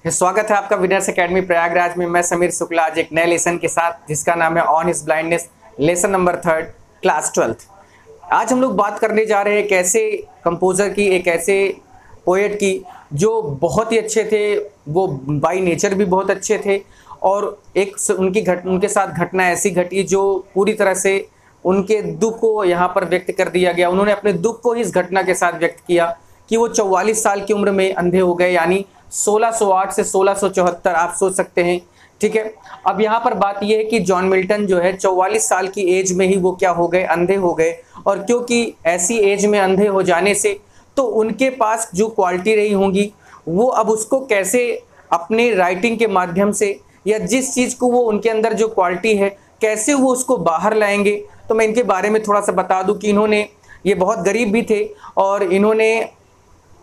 स्वागत है आपका विनर्स एकेडमी प्रयागराज में। मैं समीर शुक्ला आज एक नए लेसन के साथ जिसका नाम है on his blindness, lesson number 3 class 12th। आज हम लोग बात करने जा रहे हैं एक ऐसे कंपोजर की, एक ऐसे पोएट की जो बहुत ही अच्छे थे, वो बाय नेचर भी बहुत अच्छे थे और एक उनके साथ घटना ऐसी घटी जो पूरी तरह से उनके दुख को यहाँ पर व्यक्त कर दिया गया। उन्होंने अपने दुख को इस घटना के साथ व्यक्त किया कि वो 44 साल की उम्र में अंधे हो गए, यानी 1608 से 1674 आप सोच सकते हैं। ठीक है, अब यहाँ पर बात यह है कि जॉन मिल्टन जो है 44 साल की एज में ही वो क्या हो गए, अंधे हो गए। और क्योंकि ऐसी एज में अंधे हो जाने से तो उनके पास जो क्वालिटी रही होंगी वो अब उसको कैसे अपने राइटिंग के माध्यम से या जिस चीज़ को वो उनके अंदर जो क्वालिटी है कैसे वो उसको बाहर लाएंगे। तो मैं इनके बारे में थोड़ा सा बता दूं कि इन्होंने, ये बहुत गरीब भी थे और इन्होंने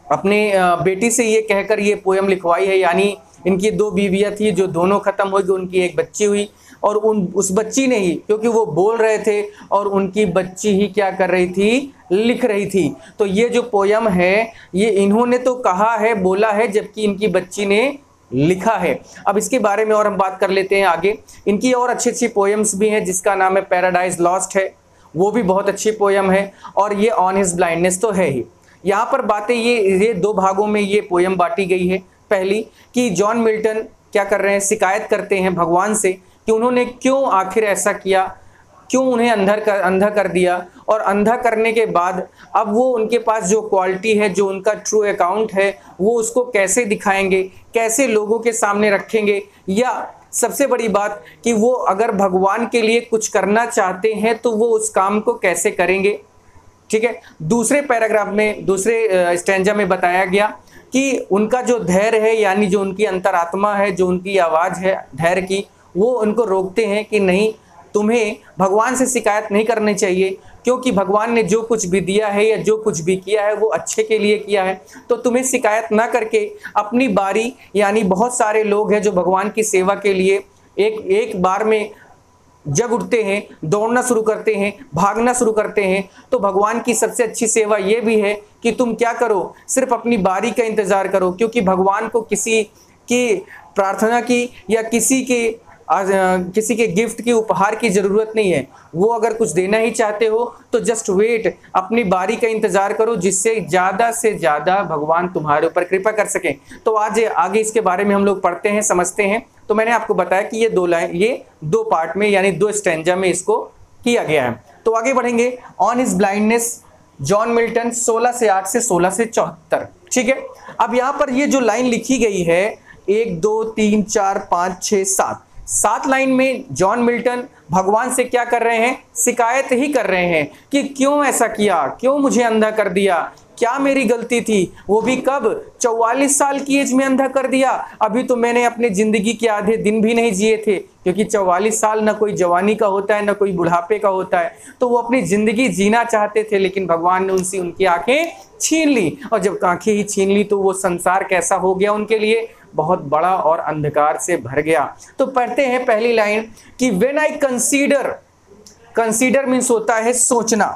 अपने बेटी से ये कहकर ये पोएम लिखवाई है, यानी इनकी 2 बीवियाँ थी जो दोनों ख़त्म हो गई, उनकी एक बच्ची हुई और उस बच्ची ने ही, क्योंकि वो बोल रहे थे और उनकी बच्ची ही क्या कर रही थी, लिख रही थी। तो ये जो पोएम है ये इन्होंने तो कहा है, बोला है, जबकि इनकी बच्ची ने लिखा है। अब इसके बारे में और हम बात कर लेते हैं आगे। इनकी और अच्छी अच्छी पोएम्स भी हैं जिसका नाम है पैराडाइज लॉस्ट है, वो भी बहुत अच्छी पोएम है और ये ऑन हिज ब्लाइंडनेस तो है ही। यहाँ पर बातें ये 2 भागों में ये पोएम बांटी गई है। पहली कि जॉन मिल्टन क्या कर रहे हैं, शिकायत करते हैं भगवान से कि उन्होंने क्यों आखिर ऐसा किया, क्यों उन्हें अंधा कर दिया और अंधा करने के बाद अब वो उनके पास जो क्वालिटी है, जो उनका ट्रू अकाउंट है, वो उसको कैसे दिखाएंगे, कैसे लोगों के सामने रखेंगे, या सबसे बड़ी बात कि वो अगर भगवान के लिए कुछ करना चाहते हैं तो वो उस काम को कैसे करेंगे। ठीक है, दूसरे पैराग्राफ में, दूसरे स्टैंजा में बताया गया कि उनका जो धैर्य है, यानी जो उनकी अंतरात्मा है, जो उनकी आवाज़ है धैर्य की, वो उनको रोकते हैं कि नहीं, तुम्हें भगवान से शिकायत नहीं करनी चाहिए, क्योंकि भगवान ने जो कुछ भी दिया है या जो कुछ भी किया है वो अच्छे के लिए किया है। तो तुम्हें शिकायत ना करके अपनी बारी, यानी बहुत सारे लोग हैं जो भगवान की सेवा के लिए एक बार में जग उठते हैं, दौड़ना शुरू करते हैं, भागना शुरू करते हैं। तो भगवान की सबसे अच्छी सेवा ये भी है कि तुम क्या करो, सिर्फ अपनी बारी का इंतज़ार करो, क्योंकि भगवान को किसी की प्रार्थना की या किसी के गिफ्ट की, उपहार की ज़रूरत नहीं है। वो अगर कुछ देना ही चाहते हो तो जस्ट वेट, अपनी बारी का इंतज़ार करो, जिससे ज़्यादा से ज़्यादा भगवान तुम्हारे ऊपर कृपा कर सकें। तो आज आगे इसके बारे में हम लोग पढ़ते हैं, समझते हैं। तो मैंने आपको बताया कि ये 2 पार्ट में, यानी 2 स्टैंजा में इसको किया गया है। तो आगे बढ़ेंगे। On his blindness, John Milton 1608 से 1674। ठीक है, अब यहाँ पर ये जो लाइन लिखी गई है 1 2 3 4 5 6 7 लाइन में जॉन मिल्टन भगवान से क्या कर रहे हैं, शिकायत ही कर रहे हैं कि क्यों ऐसा किया, क्यों मुझे अंधा कर दिया, क्या मेरी गलती थी, वो भी कब, 44 साल की एज में अंधा कर दिया। अभी तो मैंने अपने ज़िंदगी के आधे दिन भी नहीं जिए थे, क्योंकि 44 साल ना कोई जवानी का होता है ना कोई बुढ़ापे का होता है। तो वो अपनी ज़िंदगी जीना चाहते थे, लेकिन भगवान ने उनसे उनकी आंखें छीन ली, और जब आंखें ही छीन ली तो वो संसार कैसा हो गया उनके लिए, बहुत बड़ा और अंधकार से भर गया। तो पढ़ते हैं पहली लाइन कि व्हेन आई कंसीडर मीन्स होता है सोचना।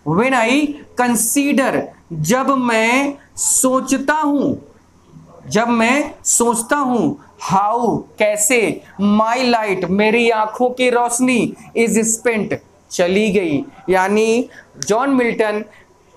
व्हेन आई कंसीडर, जब मैं सोचता हूं, जब मैं सोचता हूं, हाउ कैसे, माई लाइट मेरी आंखों की रोशनी, इज स्पेंट चली गई। यानी जॉन मिल्टन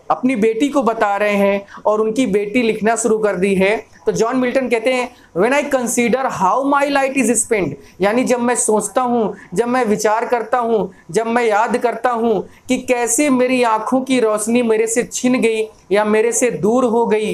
अपनी बेटी को बता रहे हैं और उनकी बेटी लिखना शुरू कर दी है। तो जॉन मिल्टन कहते हैं when I consider how my light is spent, यानी जब मैं सोचता हूँ, जब मैं विचार करता हूँ, जब मैं याद करता हूँ कि कैसे मेरी आंखों की रोशनी मेरे से छिन गई या मेरे से दूर हो गई।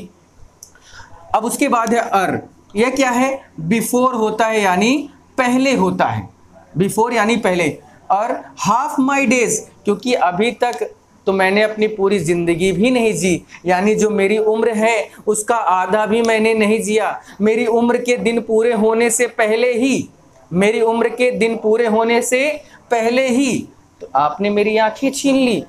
अब उसके बाद है यह क्या है, बिफोर होता है, यानी पहले होता है, बिफोर यानी पहले। और हाफ माई डेज, क्योंकि अभी तक तो मैंने अपनी पूरी ज़िंदगी भी नहीं जी, यानी जो मेरी उम्र है उसका आधा भी मैंने नहीं जिया। मेरी उम्र के दिन पूरे होने से पहले ही, मेरी उम्र के दिन पूरे होने से पहले ही तो आपने मेरी आंखें छीन ली।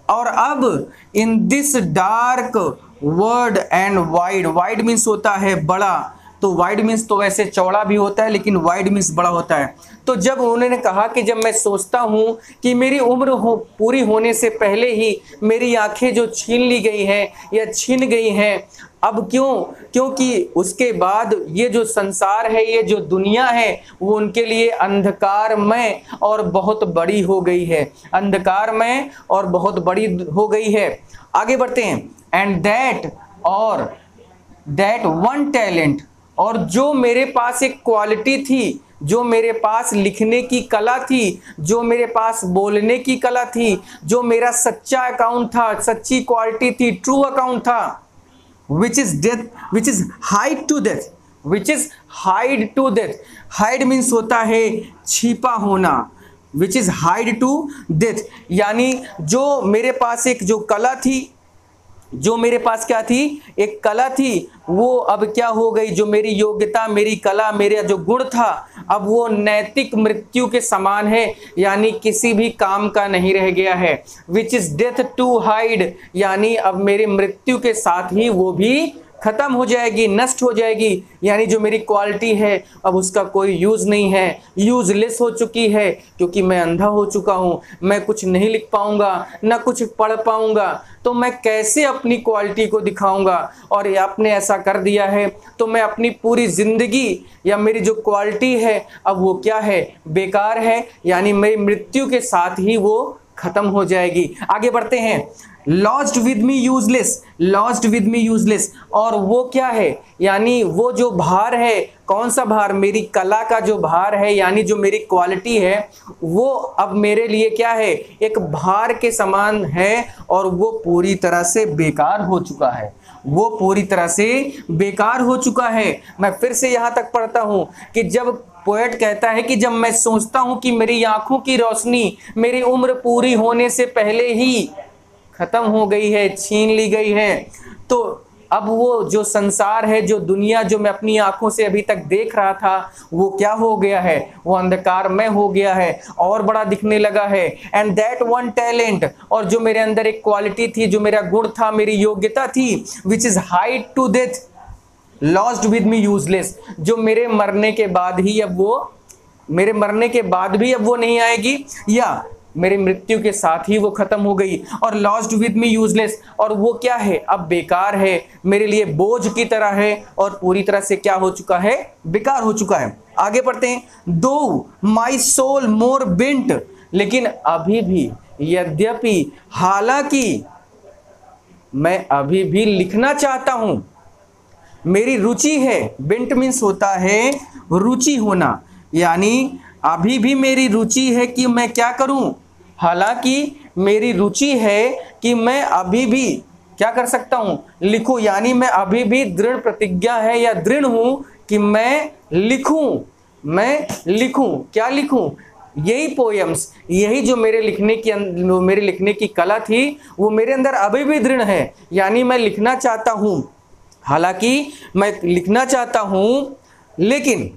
और अब in this dark word and wide, wide means होता है बड़ा, तो वाइड मीन्स तो वैसे चौड़ा भी होता है, लेकिन वाइड मीन्स बड़ा होता है। तो जब उन्होंने कहा कि जब मैं सोचता हूँ कि मेरी उम्र पूरी होने से पहले ही मेरी आंखें जो छीन ली गई हैं या छीन गई हैं, अब क्यों? क्योंकि उसके बाद ये जो संसार है, ये जो दुनिया है, वो उनके लिए अंधकारमय और बहुत बड़ी हो गई है, अंधकारमय और बहुत बड़ी हो गई है। आगे बढ़ते हैं। एंड दैट वन टैलेंट, और जो मेरे पास एक क्वालिटी थी, जो मेरे पास लिखने की कला थी, जो मेरे पास बोलने की कला थी, जो मेरा सच्चा अकाउंट था, सच्ची क्वालिटी थी, ट्रू अकाउंट था, which is death, which is hide to death, which is hide to death, hide means होता है छिपा होना, which is hide to death, यानी जो मेरे पास एक जो कला थी, जो मेरे पास क्या थी, एक कला थी, वो अब क्या हो गई, जो मेरी योग्यता, मेरी कला, मेरा जो गुण था, अब वो नैतिक मृत्यु के समान है, यानी किसी भी काम का नहीं रह गया है। Which is death to hide, यानी अब मेरी मृत्यु के साथ ही वो भी खत्म हो जाएगी, नष्ट हो जाएगी, यानी जो मेरी क्वालिटी है अब उसका कोई यूज नहीं है, यूजलेस हो चुकी है, क्योंकि मैं अंधा हो चुका हूं, मैं कुछ नहीं लिख पाऊंगा, ना कुछ पढ़ पाऊंगा, तो मैं कैसे अपनी क्वालिटी को दिखाऊंगा। और आपने ऐसा कर दिया है तो मैं अपनी पूरी जिंदगी या मेरी जो क्वालिटी है अब वो क्या है, बेकार है, यानी मेरी मृत्यु के साथ ही वो खत्म हो जाएगी। आगे बढ़ते हैं। Lost with me useless, lost with me useless, और वो क्या है, यानी वो जो भार है, कौन सा भार, मेरी कला का जो भार है, यानी जो मेरी क्वालिटी है, वो अब मेरे लिए क्या है, एक भार के समान है, और वो पूरी तरह से बेकार हो चुका है, वो पूरी तरह से बेकार हो चुका है। मैं फिर से यहां तक पढ़ता हूं कि जब पोएट कहता है कि जब मैं सोचता हूं कि मेरी आंखों की रोशनी मेरी उम्र पूरी होने से पहले ही खत्म हो गई है, छीन ली गई है, तो अब वो जो संसार है, जो दुनिया जो मैं अपनी आंखों से अभी तक देख रहा था, वो क्या हो गया है, वो अंधकारमय हो गया है और बड़ा दिखने लगा है। एंड दैट वन टैलेंट, और जो मेरे अंदर एक क्वालिटी थी, जो मेरा गुण था, मेरी योग्यता थी, which is hide to death, lost with me useless, जो मेरे मरने के बाद ही अब वो, मेरे मरने के बाद भी अब वो नहीं आएगी, या मेरी मृत्यु के साथ ही वो खत्म हो गई। और लॉस्ट विद मी यूजलेस, और वो क्या है, अब बेकार है, मेरे लिए बोझ की तरह है, और पूरी तरह से क्या हो चुका है, बेकार हो चुका है। आगे पढ़ते हैं। दो माई सोल मोर बेंट, लेकिन अभी भी, यद्यपि, हालांकि मैं अभी भी लिखना चाहता हूं, मेरी रुचि है, बेंट मीन्स होता है रुचि होना, यानी अभी भी मेरी रुचि है कि मैं क्या करूं, हालांकि मेरी रुचि है कि मैं अभी भी क्या कर सकता हूं, लिखूं, यानी मैं अभी भी दृढ़ प्रतिज्ञा है या दृढ़ हूं कि मैं लिखूं, मैं लिखूं, क्या लिखूं, यही पोएम्स, यही जो मेरे लिखने की कला थी, वो मेरे अंदर अभी भी दृढ़ है, यानी मैं लिखना चाहता हूं, हालांकि मैं लिखना चाहता हूं, लेकिन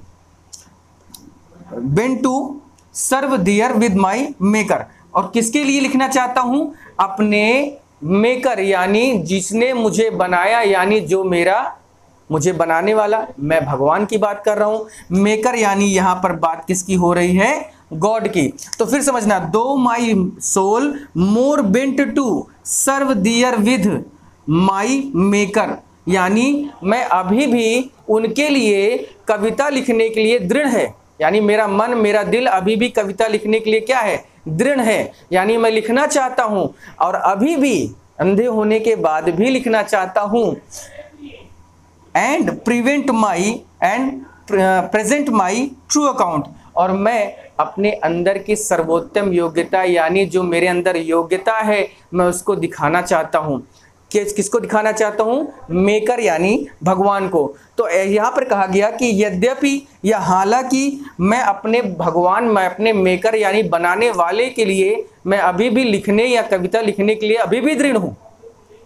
bent to serve therewith my maker, और किसके लिए लिखना चाहता हूं, अपने मेकर, यानी जिसने मुझे बनाया, यानी जो मेरा मुझे बनाने वाला, मैं भगवान की बात कर रहा हूं। मेकर यानी यहां पर बात किसकी हो रही है, गॉड की। तो फिर समझना, though my soul more bent to serve therewith my maker, यानी मैं अभी भी उनके लिए कविता लिखने के लिए दृढ़ है, यानी मेरा मन, मेरा दिल अभी भी कविता लिखने के लिए क्या है, दृढ़ है, यानी मैं लिखना चाहता हूं, और अभी भी अंधे होने के बाद भी लिखना चाहता हूं। And prevent my and present my true account, और मैं अपने अंदर की सर्वोत्तम योग्यता, यानी जो मेरे अंदर योग्यता है, मैं उसको दिखाना चाहता हूं। किसको दिखाना चाहता हूं, मेकर यानी भगवान को। तो यहां पर कहा गया कि यद्यपि या हालांकि मैं अपने भगवान, मैं अपने मेकर यानी बनाने वाले के लिए मैं अभी भी लिखने या कविता लिखने के लिए अभी भी दृढ़ हूं,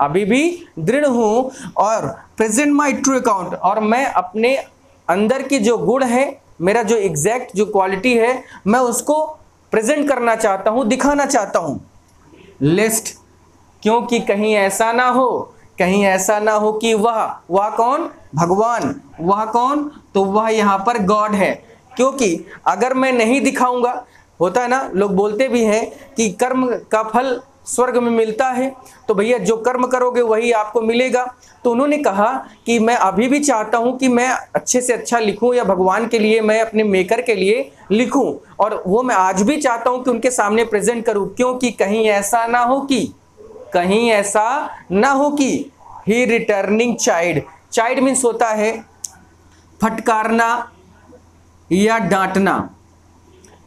अभी भी दृढ़ हूं। और प्रेजेंट माई ट्रू अकाउंट, और मैं अपने अंदर की जो गुण है, मेरा जो एग्जैक्ट जो क्वालिटी है, मैं उसको प्रेजेंट करना चाहता हूं, दिखाना चाहता हूं। लेस्ट, क्योंकि कहीं ऐसा ना हो, कहीं ऐसा ना हो कि वह कौन, भगवान, वह कौन, तो वह यहाँ पर गॉड है। क्योंकि अगर मैं नहीं दिखाऊंगा, होता है ना, लोग बोलते भी हैं कि कर्म का फल स्वर्ग में मिलता है, तो भैया जो कर्म करोगे वही आपको मिलेगा। तो उन्होंने कहा कि मैं अभी भी चाहता हूं कि मैं अच्छे से अच्छा लिखूं, या भगवान के लिए, मैं अपने मेकर के लिए लिखूं, और वो मैं आज भी चाहता हूं कि उनके सामने प्रेजेंट करूं, क्योंकि कहीं ऐसा ना हो कि ही रिटर्निंग चाइल्ड, चाइल्ड मीन्स होता है फटकारना या डांटना,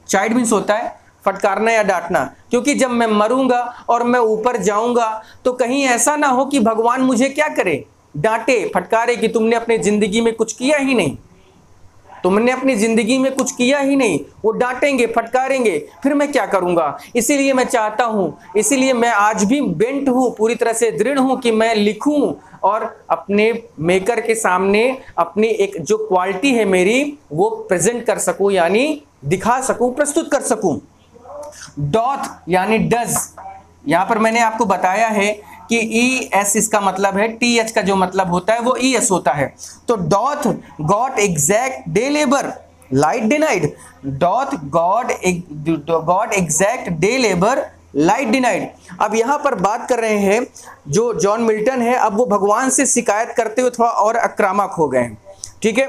चाइल्ड मीन्स होता है फटकारना या डांटना, क्योंकि जब मैं मरूंगा और मैं ऊपर जाऊंगा तो कहीं ऐसा ना हो कि भगवान मुझे क्या करे, डांटे फटकारे कि तुमने अपनी जिंदगी में कुछ किया ही नहीं, तुमने अपनी जिंदगी में कुछ किया ही नहीं। वो डांटेंगे, फटकारेंगे, फिर मैं क्या करूंगा। इसीलिए मैं चाहता हूं, इसीलिए मैं आज भी बेंट हूं, पूरी तरह से दृढ़ हूं कि मैं लिखूं और अपने मेकर के सामने अपनी एक जो क्वालिटी है मेरी वो प्रेजेंट कर सकूं, यानी दिखा सकूं, प्रस्तुत कर सकूं। डॉथ यानी डज, यहां पर मैंने आपको बताया है कि ई एस इसका मतलब है, टी एच का जो मतलब होता है वो ई एस होता है। तो doth got exact day labour light denied, doth God exact day labour light denied. अब यहां पर बात कर रहे हैं जो जॉन मिल्टन है, अब वो भगवान से शिकायत करते हुए थोड़ा और आक्रामक हो गए, ठीक है,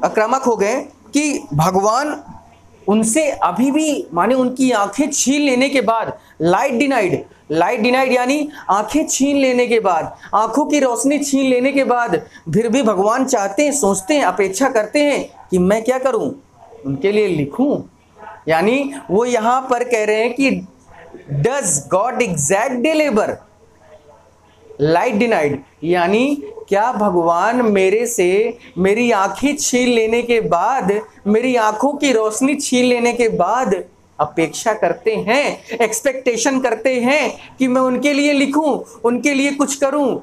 आक्रामक हो गए कि भगवान उनसे अभी भी, माने उनकी आंखें छीन लेने के बाद, लाइट डिनाइड यानी आंखें छीन लेने के बाद, आंखों की रोशनी छीन लेने के बाद फिर भी भगवान चाहते हैं, सोचते हैं, अपेक्षा करते हैं कि मैं क्या करूं, उनके लिए लिखूं। यानी वो यहां पर कह रहे हैं कि does God exact day labour light denied, यानी क्या भगवान मेरे से मेरी आंखें छीन लेने के बाद, मेरी आंखों की रोशनी छीन लेने के बाद अपेक्षा करते हैं, एक्सपेक्टेशन करते हैं कि मैं उनके लिए लिखूं, उनके लिए कुछ करूं।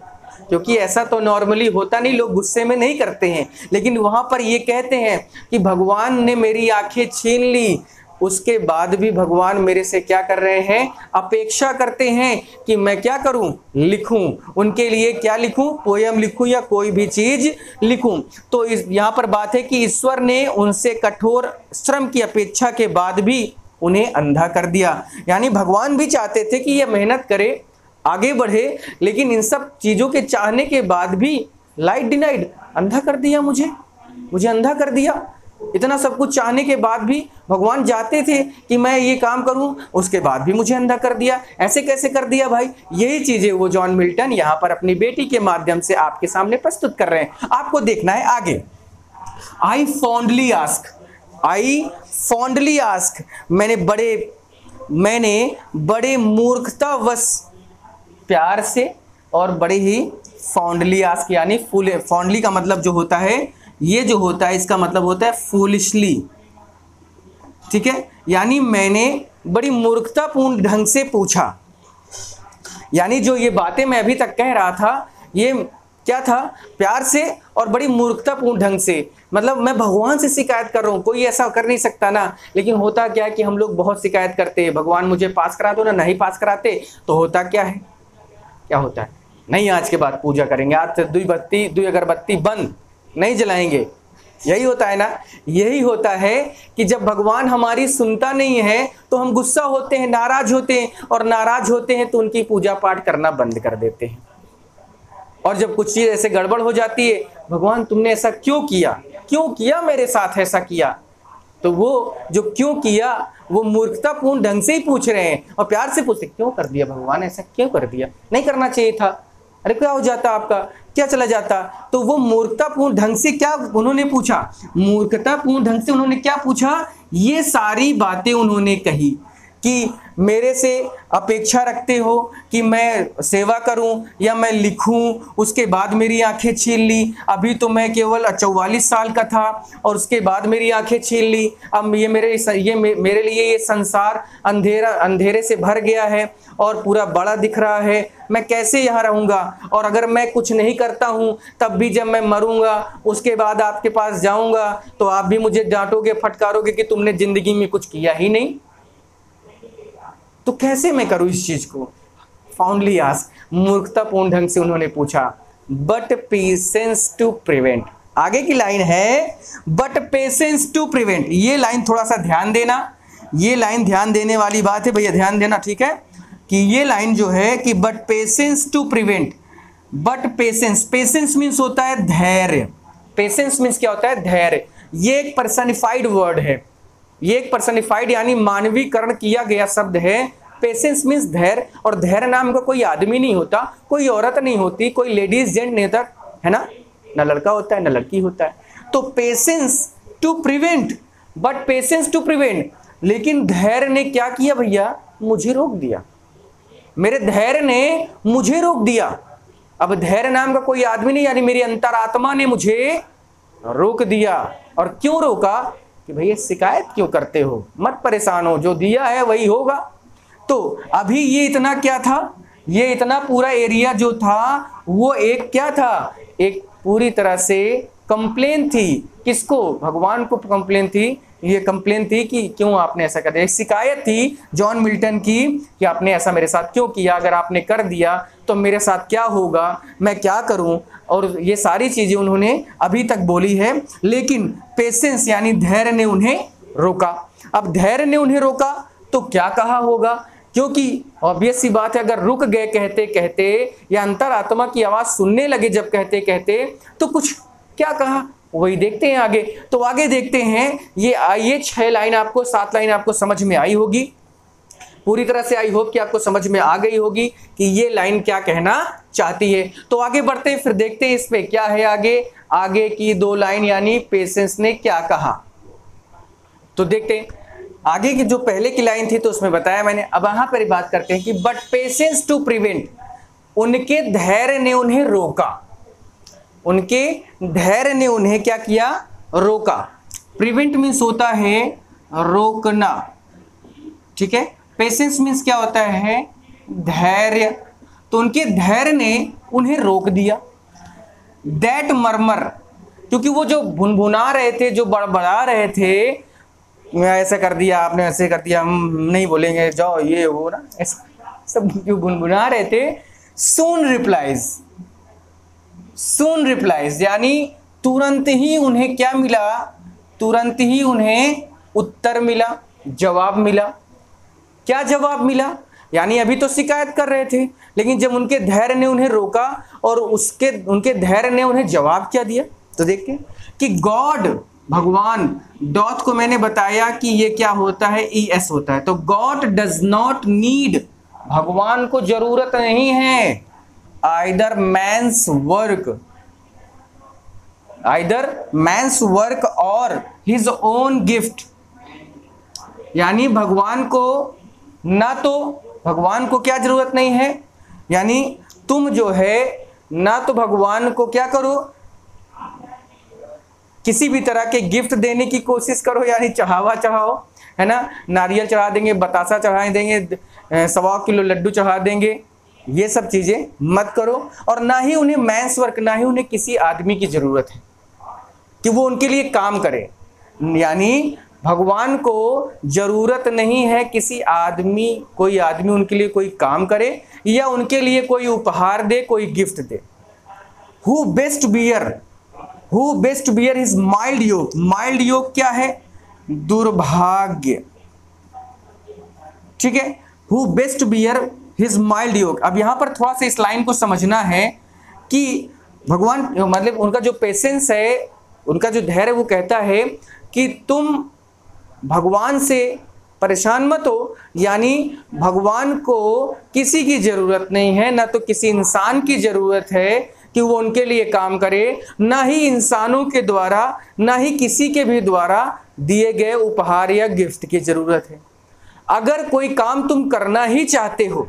क्योंकि ऐसा तो नॉर्मली होता नहीं, लोग गुस्से में नहीं करते हैं, लेकिन वहां पर ये कहते हैं कि भगवान ने मेरी आंखें छीन ली, उसके बाद भी भगवान मेरे से क्या कर रहे हैं, अपेक्षा करते हैं कि मैं क्या करूं, लिखूं, उनके लिए क्या लिखूं, पोयम लिखूं या कोई भी चीज लिखूं। तो यहां पर बात है कि ईश्वर ने उनसे कठोर श्रम की अपेक्षा के बाद भी उन्हें अंधा कर दिया। यानी भगवान भी चाहते थे कि ये मेहनत करे, आगे बढ़े, लेकिन इन सब चीजों के चाहने के बाद भी लाइट डिनाइड, अंधा कर दिया, मुझे अंधा कर दिया। इतना सब कुछ चाहने के बाद भी भगवान चाहते थे कि मैं ये काम करूं, उसके बाद भी मुझे अंधा कर दिया। ऐसे कैसे कर दिया भाई? यही चीजें वो जॉन मिल्टन यहां पर अपनी बेटी के माध्यम से आपके सामने प्रस्तुत कर रहे हैं। आपको देखना है आगे। आई फॉन्डली आस्क, मैंने बड़े मूर्खतावश, प्यार से, और बड़े ही फॉन्डली आस्क, यानी फॉन्डली का मतलब जो होता है, ये जो होता है इसका मतलब होता है फूलिशली, ठीक है, यानी मैंने बड़ी मूर्खतापूर्ण ढंग से पूछा। यानी जो ये बातें मैं अभी तक कह रहा था ये क्या था, प्यार से और बड़ी मूर्खतापूर्ण ढंग से। मतलब मैं भगवान से शिकायत कर रहा हूँ, कोई ऐसा कर नहीं सकता ना, लेकिन होता क्या है कि हम लोग बहुत शिकायत करते हैं, भगवान मुझे पास करा दो ना, नहीं पास कराते तो होता क्या है, क्या होता है, नहीं आज के बाद पूजा करेंगे, आज से दुई अगरबत्ती बंद, नहीं जलाएंगे। यही होता है ना, यही होता है कि जब भगवान हमारी सुनता नहीं है तो हम गुस्सा होते हैं, नाराज होते हैं, और नाराज होते हैं तो उनकी पूजा पाठ करना बंद कर देते हैं। और जब कुछ चीज ऐसे गड़बड़ हो जाती है, भगवान तुमने ऐसा क्यों किया मेरे साथ ऐसा किया, तो वो जो क्यों किया वो मूर्खतापूर्ण ढंग से ही पूछ रहे हैं, और प्यार से पूछते क्यों कर दिया भगवान, ऐसा क्यों कर दिया, नहीं करना चाहिए था, अरे क्या हो जाता आपका, क्या चला जाता। तो वो मूर्खतापूर्ण ढंग से क्या उन्होंने पूछा, मूर्खतापूर्ण ढंग से उन्होंने क्या पूछा, ये सारी बातें उन्होंने कही कि मेरे से अपेक्षा रखते हो कि मैं सेवा करूं या मैं लिखूं, उसके बाद मेरी आंखें छीन ली। अभी तो मैं केवल 44 साल का था और उसके बाद मेरी आंखें छीन ली। अब ये मेरे लिए ये संसार अंधेरे से भर गया है और पूरा बड़ा दिख रहा है, मैं कैसे यहाँ रहूँगा। और अगर मैं कुछ नहीं करता हूँ तब भी जब मैं मरूंगा उसके बाद आपके पास जाऊँगा तो आप भी मुझे डांटोगे, फटकारोगे कि तुमने जिंदगी में कुछ किया ही नहीं, तो कैसे मैं करूं इस चीज को। फाउंडली आस्क, मूर्खतापूर्ण ढंग से उन्होंने पूछा। बट पेशेंस टू प्रिवेंट, आगे की लाइन है बट पेशेंस टू प्रिवेंट। ये लाइन थोड़ा सा ध्यान देना, ये लाइन ध्यान देने वाली बात है भैया, ध्यान देना, ठीक है, कि ये लाइन जो है कि but patience to prevent, but patience means होता है धैर्य, पेशेंस मीन्स क्या होता है धैर्य। ये एक पर्सनिफाइड वर्ड है, ये एक पर्सनिफाइड यानी मानवीकरण किया गया शब्द है। पेशेंस मीन्स धैर्य, और धैर्य नाम का कोई आदमी नहीं होता, कोई औरत नहीं होती, कोई लेडीज जेंट नहीं होता है ना लड़का होता है ना लड़की होता है। तो patience to prevent, but patience to prevent, लेकिन धैर्य ने क्या किया भैया, मुझे रोक दिया, मेरे धैर्य ने मुझे रोक दिया। अब धैर्य नाम का कोई आदमी नहीं, यानी मेरी अंतरात्मा ने मुझे रोक दिया। और क्यों रोका कि भैया शिकायत क्यों करते हो, मत परेशान हो, जो दिया है वही होगा। तो अभी ये इतना क्या था, ये इतना पूरा एरिया जो था वो एक क्या था, एक पूरी तरह से कंप्लेन थी। किसको, भगवान को कंप्लेन थी। ये कंप्लेन थी कि क्यों आपने ऐसा कर दिया, शिकायत थी जॉन मिल्टन की कि आपने ऐसा मेरे साथ क्यों किया, अगर आपने कर दिया तो मेरे साथ क्या होगा, मैं क्या करूं, और ये सारी चीजें उन्होंने अभी तक बोली है। लेकिन पेशेंस यानी धैर्य ने उन्हें रोका। अब धैर्य ने उन्हें रोका तो क्या कहा होगा, क्योंकि ऑब्वियस सी बात है, अगर रुक गए कहते कहते या अंतरात्मा की आवाज सुनने लगे जब कहते कहते, तो कुछ क्या कहा वही देखते हैं आगे। तो आगे देखते हैं, ये 6 लाइन आपको 7 लाइन आपको समझ में आई होगी पूरी तरह से। आई होप कि आपको समझ में आ गई होगी कि ये लाइन क्या कहना चाहती है। तो आगे बढ़ते हैं, फिर देखते हैं इसमें क्या है आगे की 2 लाइन, यानी पेशेंस ने क्या कहा। तो देखते हैं आगे की जो पहले की लाइन थी तो उसमें बताया मैंने। अब यहां पर बात करते हैं कि बट पेशेंस टू प्रिवेंट, उनके धैर्य ने उन्हें रोका, उनके धैर्य ने उन्हें क्या किया, रोका। प्रिवेंट मीन्स होता है रोकना, ठीक है। पेशेंस मीन्स क्या होता है, धैर्य। तो उनके धैर्य ने उन्हें रोक दिया। दैट मर्मर, क्योंकि वो जो भुनभुना रहे थे, जो बड़बड़ा रहे थे, ऐसा कर दिया आपने, ऐसे कर दिया, हम नहीं बोलेंगे, जाओ ये वो ना, ऐसा सब जो भुनभुना रहे थे, सून रिप्लाइज यानी तुरंत ही उन्हें क्या मिला, तुरंत ही उन्हें उत्तर मिला, जवाब मिला। क्या जवाब मिला, यानी अभी तो शिकायत कर रहे थे, लेकिन जब उनके धैर्य ने उन्हें रोका और उनके धैर्य ने उन्हें जवाब क्या दिया। तो देखते कि गॉड, भगवान, डॉट को मैंने बताया कि ये क्या होता है, ES होता है। तो गॉड डज नॉट नीड, भगवान को जरूरत नहीं है, आइदर मैंस वर्क और हिज ओन गिफ्ट, यानी भगवान को ना तो भगवान को क्या जरूरत नहीं है, यानी तुम जो है ना तो भगवान को क्या करो, किसी भी तरह के गिफ्ट देने की कोशिश करो, यानी चढ़ाओ, है ना, नारियल चढ़ा देंगे, बतासा चढ़ा देंगे, 1.25 किलो लड्डू चढ़ा देंगे, ये सब चीजें मत करो। और ना ही उन्हें मैंस वर्क, ना ही उन्हें किसी आदमी की जरूरत है कि वो उनके लिए काम करे, यानी भगवान को जरूरत नहीं है किसी आदमी, कोई आदमी उनके लिए कोई काम करे या उनके लिए कोई उपहार दे, कोई गिफ्ट दे। Who best bear his mild yoke, mild yoke क्या है, दुर्भाग्य, ठीक है। Who best bear his mild yoke. अब यहां पर थोड़ा सा इस लाइन को समझना है कि भगवान, मतलब उनका जो पेशेंस है, उनका जो धैर्य, वो कहता है कि तुम भगवान से परेशान मत हो, यानी भगवान को किसी की जरूरत नहीं है, ना तो किसी इंसान की जरूरत है कि वो उनके लिए काम करे, ना ही इंसानों के द्वारा, ना ही किसी के भी द्वारा दिए गए उपहार या गिफ्ट की जरूरत है। अगर कोई काम तुम करना ही चाहते हो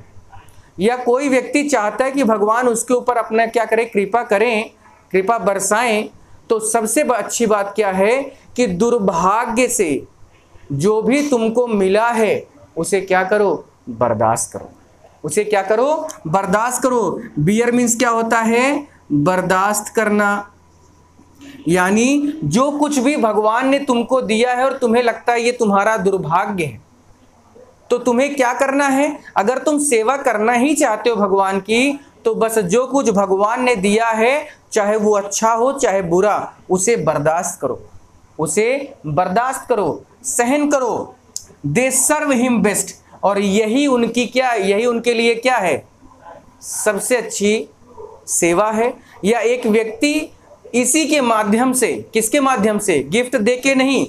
या कोई व्यक्ति चाहता है कि भगवान उसके ऊपर अपना क्या करे, कृपा बरसाएं, तो सबसे अच्छी बात क्या है कि दुर्भाग्य से जो भी तुमको मिला है उसे क्या करो, बर्दाश्त करो, उसे क्या करो, बर्दाश्त करो। बियर मीन्स क्या होता है, बर्दाश्त करना, यानी जो कुछ भी भगवान ने तुमको दिया है और तुम्हें लगता है ये तुम्हारा दुर्भाग्य है, तो तुम्हें क्या करना है, अगर तुम सेवा करना ही चाहते हो भगवान की, तो बस जो कुछ भगवान ने दिया है, चाहे वो अच्छा हो चाहे बुरा, उसे बर्दाश्त करो, सहन करो। दे सर्व हिम बेस्ट, और यही उनके लिए क्या है, सबसे अच्छी सेवा है। या एक व्यक्ति इसी के माध्यम से, किसके माध्यम से, गिफ्ट देके नहीं,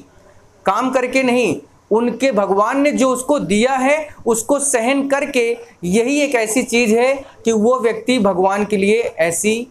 काम करके नहीं, उनके भगवान ने जो उसको दिया है उसको सहन करके, यही एक ऐसी चीज है कि वो व्यक्ति भगवान के लिए ऐसी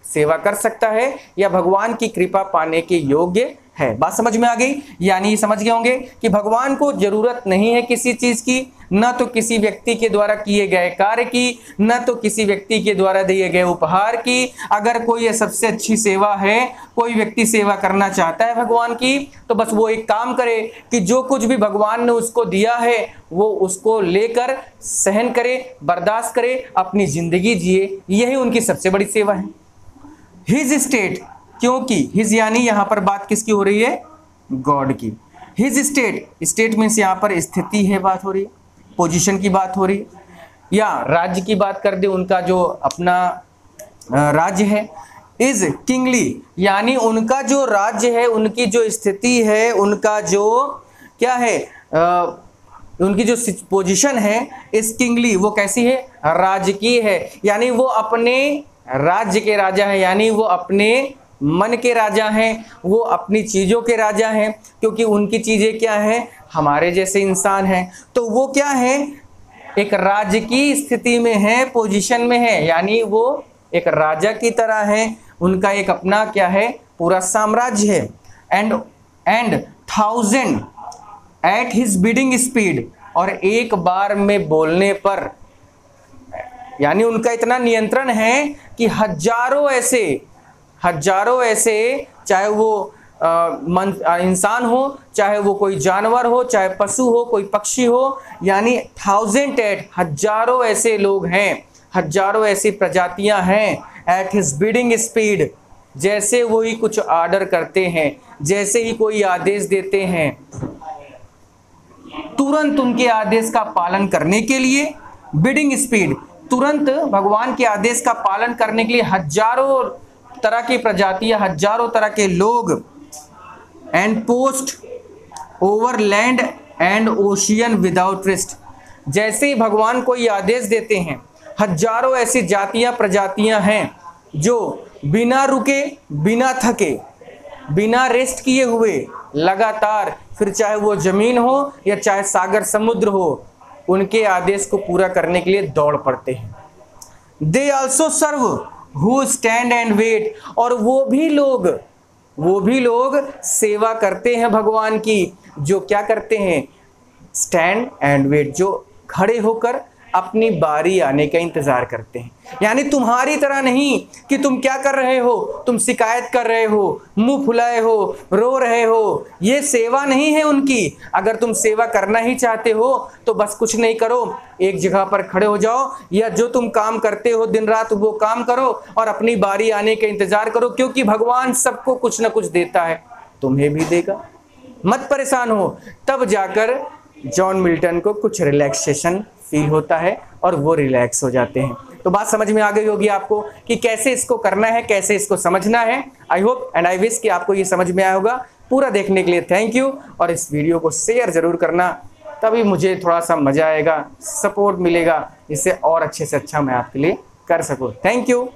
सेवा कर सकता है या भगवान की कृपा पाने के योग्य है। बात समझ में आ गई? यानी समझ गए होंगे कि भगवान को जरूरत नहीं है किसी चीज की, न तो किसी व्यक्ति के द्वारा किए गए कार्य की, न तो किसी व्यक्ति के द्वारा दिए गए उपहार की। अगर कोई ये सबसे अच्छी सेवा है, कोई व्यक्ति सेवा करना चाहता है भगवान की, तो बस वो एक काम करे कि जो कुछ भी भगवान ने उसको दिया है वो उसको लेकर सहन करे, बर्दाश्त करे, अपनी जिंदगी जिए। यही उनकी सबसे बड़ी सेवा है। हिज स्टेट, क्योंकि हिज यानी यहां पर बात किसकी हो रही है, गॉड की। हिज स्टेट, स्टेट मीन्स यहां पर स्थिति है, बात हो रही है, पोजीशन की बात हो रही है, या राज्य की बात कर दे, उनका जो अपना राज्य है। इज किंगली, यानी उनका जो राज्य है, उनकी जो स्थिति है, उनका जो क्या है, उनकी जो पोजीशन है, इस किंगली, वो कैसी है, राजकीय है। यानी वो अपने राज्य के राजा है, यानी वो अपने मन के राजा हैं, वो अपनी चीजों के राजा हैं, क्योंकि उनकी चीजें क्या है, हमारे जैसे इंसान हैं। तो वो क्या है, एक राजकीय स्थिति में है, पोजीशन में है, यानी वो एक राजा की तरह है। उनका एक अपना क्या है, पूरा साम्राज्य है। And 1000 at his bidding speed, और एक बार में बोलने पर, यानी उनका इतना नियंत्रण है कि हजारों ऐसे, चाहे वो इंसान हो, चाहे वो कोई जानवर हो, चाहे पशु हो, कोई पक्षी हो, यानी 1000 हजारों ऐसे लोग हैं, हजारों ऐसी प्रजातियां हैं। एट हिज बिडिंग स्पीड, जैसे वो ही कुछ ऑर्डर करते हैं, जैसे ही कोई आदेश देते हैं, तुरंत उनके आदेश का पालन करने के लिए, बिडिंग स्पीड, तुरंत भगवान के आदेश का पालन करने के लिए हजारों तरह की प्रजातियां, हजारों तरह के लोग। And post over land and ocean without rest, जैसे ही भगवान को ये आदेश देते हैं, हजारों ऐसी जातियां, प्रजातियां हैं जो बिना रुके, बिना थके, बिना रेस्ट किए हुए लगातार, फिर चाहे वो जमीन हो या चाहे सागर समुद्र हो, उनके आदेश को पूरा करने के लिए दौड़ पड़ते हैं। They also serve who stand and wait, और वो भी लोग सेवा करते हैं भगवान की, जो क्या करते हैं, स्टैंड एंड वेट, जो खड़े होकर अपनी बारी आने का इंतजार करते हैं। यानी तुम्हारी तरह नहीं कि तुम क्या कर रहे हो, तुम शिकायत कर रहे हो, मुंह फुलाए हो, रो रहे हो, ये सेवा नहीं है उनकी। अगर तुम सेवा करना ही चाहते हो तो बस कुछ नहीं करो, एक जगह पर खड़े हो जाओ, या जो तुम काम करते हो दिन रात वो काम करो और अपनी बारी आने का इंतजार करो, क्योंकि भगवान सबको कुछ ना कुछ देता है, तुम्हें भी देगा, मत परेशान हो। तब जाकर जॉन मिल्टन को कुछ रिलैक्सेशन फील होता है और वो रिलैक्स हो जाते हैं। तो बात समझ में आ गई होगी आपको कि कैसे इसको करना है, कैसे इसको समझना है। I hope and I wish कि आपको ये समझ में आया होगा। पूरा देखने के लिए थैंक यू, और इस वीडियो को शेयर जरूर करना, तभी मुझे थोड़ा सा मजा आएगा, सपोर्ट मिलेगा, इससे और अच्छे से अच्छा मैं आपके लिए कर सकूं। Thank you.